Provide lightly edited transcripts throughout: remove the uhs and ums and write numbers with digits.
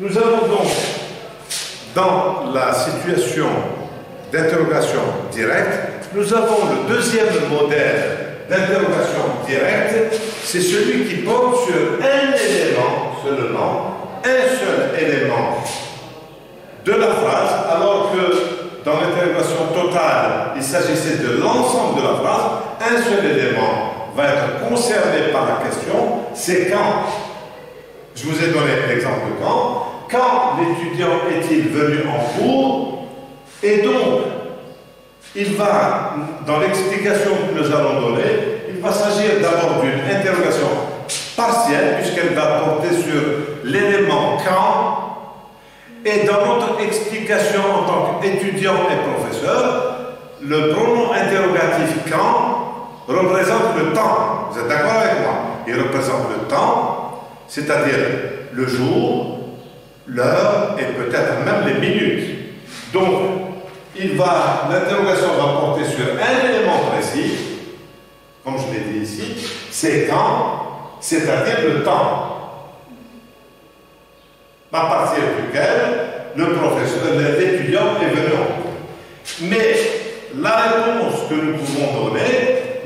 Nous avons donc, dans la situation d'interrogation directe, nous avons le deuxième modèle d'interrogation directe, c'est celui qui porte sur un élément seulement, un seul élément de la phrase, alors que dans l'interrogation totale, il s'agissait de l'ensemble de la phrase, un seul élément va être concerné par la question, c'est quand. Je vous ai donné l'exemple de quand. Quand l'étudiant est-il venu en cours? Et donc, il va, dans l'explication que nous allons donner, il va s'agir d'abord d'une interrogation partielle, puisqu'elle va porter sur l'élément quand, et dans notre explication en tant qu'étudiant et professeur, le pronom interrogatif quand représente le temps. Vous êtes d'accord avec moi? Il représente le temps, c'est-à-dire le jour, l'heure et peut-être même les minutes. Donc, l'interrogation va porter sur un élément précis, comme je l'ai dit ici, c'est quand, c'est-à-dire le temps, à partir duquel l'étudiant est venu en cours. Mais la réponse que nous pouvons donner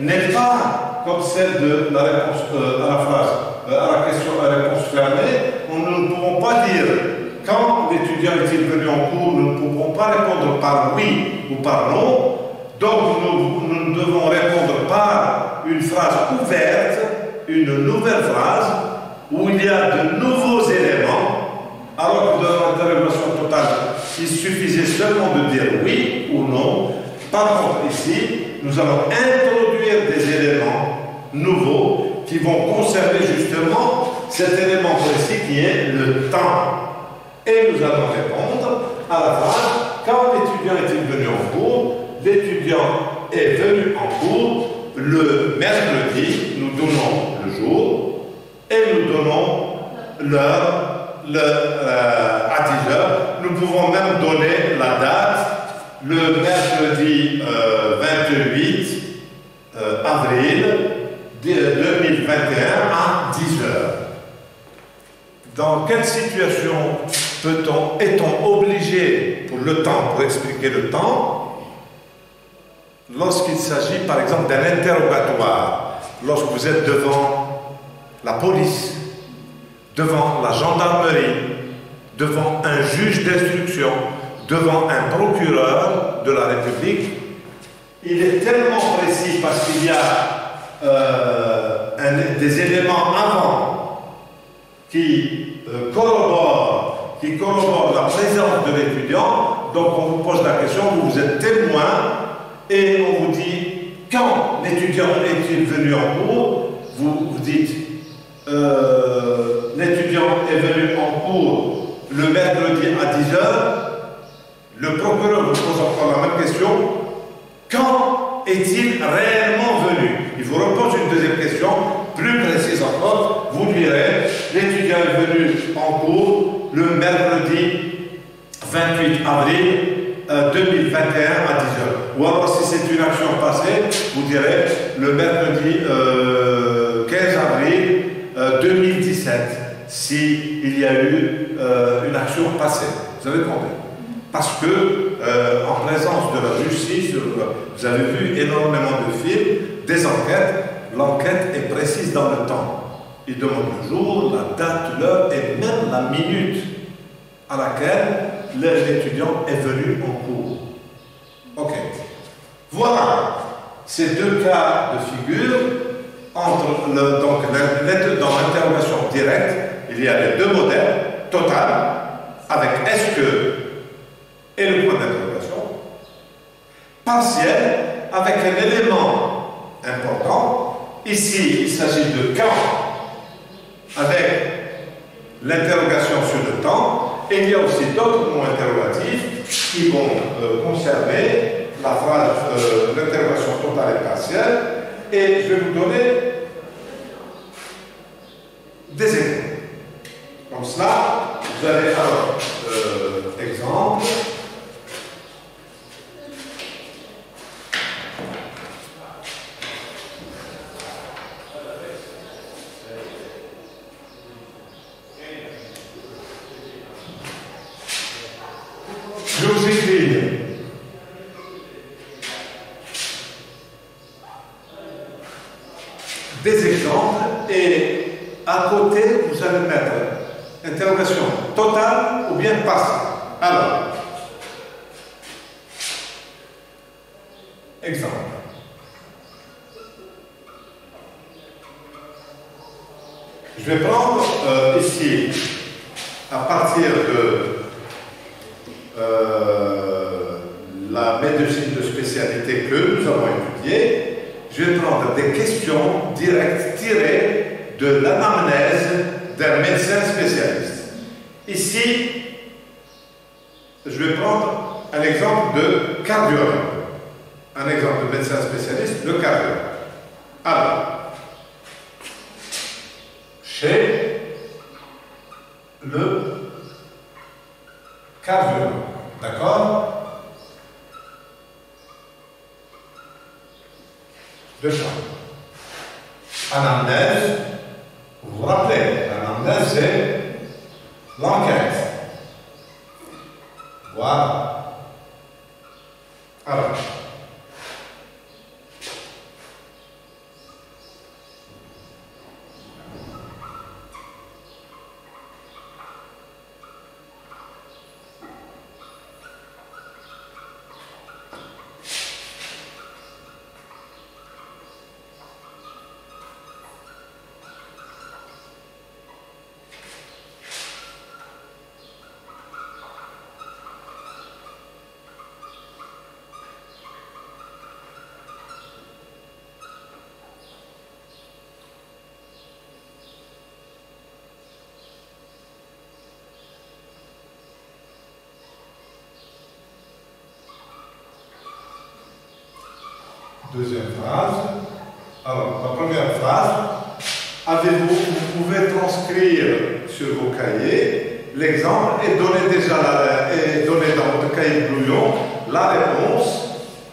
n'est pas comme celle de la réponse à la phrase, à la question à réponse fermée. Nous ne pouvons pas dire quand l'étudiant est-il venu en cours, nous ne pouvons pas répondre par oui ou par non. Donc nous devons répondre par une phrase ouverte, une nouvelle phrase, où il y a de nouveaux éléments, alors que dans l'interrogation totale, il suffisait seulement de dire oui ou non. Par contre, ici, nous allons introduire des éléments nouveaux qui vont concerner justement cet élément précis qui est le temps. Et nous allons répondre à la phrase quand l'étudiant est-il venu en cours? L'étudiant est venu en cours le mercredi, nous donnons le jour et nous donnons l'heure à 10 heures. Nous pouvons même donner la date, le mercredi 28 avril 2021 à 10 heures. Dans quelle situation est-on obligé pour le temps, pour expliquer le temps, lorsqu'il s'agit par exemple d'un interrogatoire, lorsque vous êtes devant la police, devant la gendarmerie, devant un juge d'instruction, devant un procureur de la République, il est tellement précis parce qu'il y a des éléments avant qui corroborent la présence de l'étudiant. Donc on vous pose la question, vous êtes témoin et on vous dit quand l'étudiant est-il venu en cours? Vous dites l'étudiant est venu en cours le mercredi à 10 heures. Le procureur vous pose encore la même question. Quand est-il réellement venu? Il vous repose une deuxième question, plus précise encore. Vous direz, l'étudiant est venu en cours le mercredi 28 avril 2021 à 10 heures. Ou alors, si c'est une action passée, vous direz le mercredi 15 avril 2017, s'il y a eu une action passée. Vous avez compris? Parce que, en présence de la justice, vous avez vu énormément de films, des enquêtes, l'enquête est précise dans le temps. Il demande le jour, la date, l'heure et même la minute à laquelle l'étudiant est venu en cours. Ok. Voilà ces deux cas de figure entre dans l'interrogation directe, il y a les deux modèles, total, avec est-ce que et le point d'interrogation, partiel, avec un élément important. Ici, il s'agit de quand, avec l'interrogation sur le temps, et il y a aussi d'autres mots interrogatifs qui vont conserver la phrase, l'interrogation totale et partielle, et je vais vous donner des exemples. Comme cela, vous avez alors exemple. des exemples et à côté, vous allez mettre interrogation totale ou bien partielle. Alors, exemple. Je vais prendre ici, à partir de la médecine de spécialité que nous avons étudiée, je vais prendre des questions directes tirées de l'anamnèse d'un médecin spécialiste. Ici, je vais prendre un exemple de cardiologue. Un exemple de médecin spécialiste, le cardiologue. Alors, chez le cardiologue, d'accord? Deux choses. Anamnèse, vous vous rappelez, l'anamnèse c'est l'enquête. Voilà. Alors, deuxième phrase. Alors, la première phrase, vous pouvez transcrire sur vos cahiers l'exemple et donner dans votre cahier de brouillon la réponse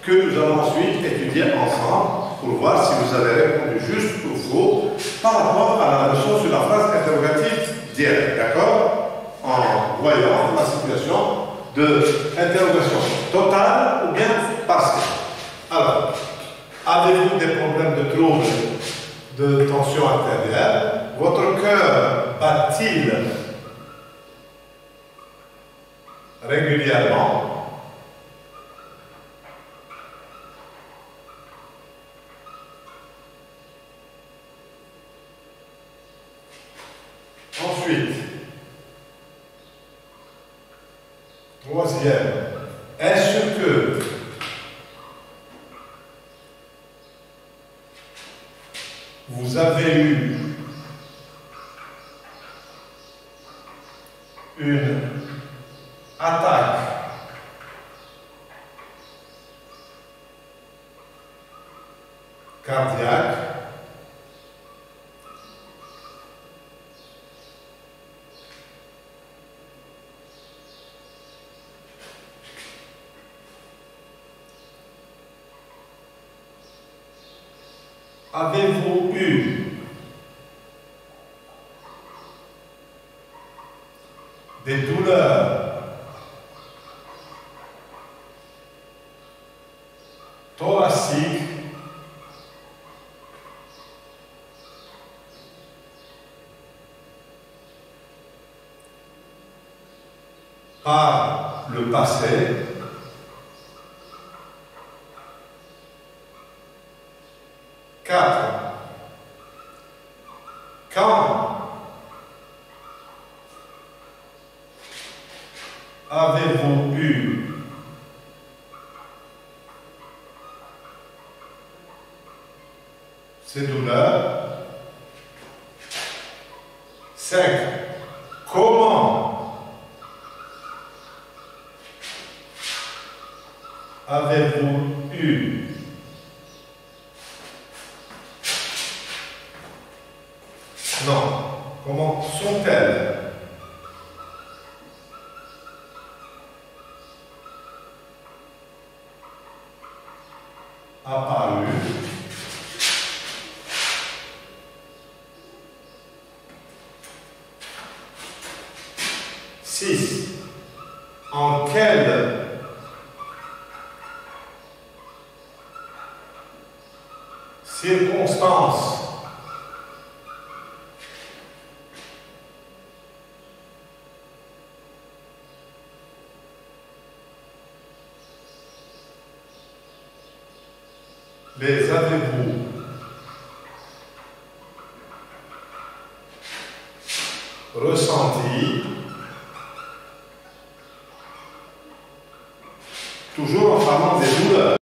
que nous allons ensuite étudier ensemble pour voir si vous avez répondu juste ou faux par rapport à la leçon sur la phrase interrogative directe, d'accord? En voyant la situation de interrogation totale ou bien partielle. Alors, avez-vous des problèmes de troubles de tension artérielle? Votre cœur bat-il régulièrement? Ensuite, troisième, est-ce que vous avez eu une attaque cardiaque avez-vous eu des douleurs thoraciques par le passé? Quand avez-vous eu ces douleurs? 5. Comment avez-vous eu Non. Comment sont-elles apparues? Six. En quelles circonstances les avez-vous ressentis, toujours en parlant des douleurs?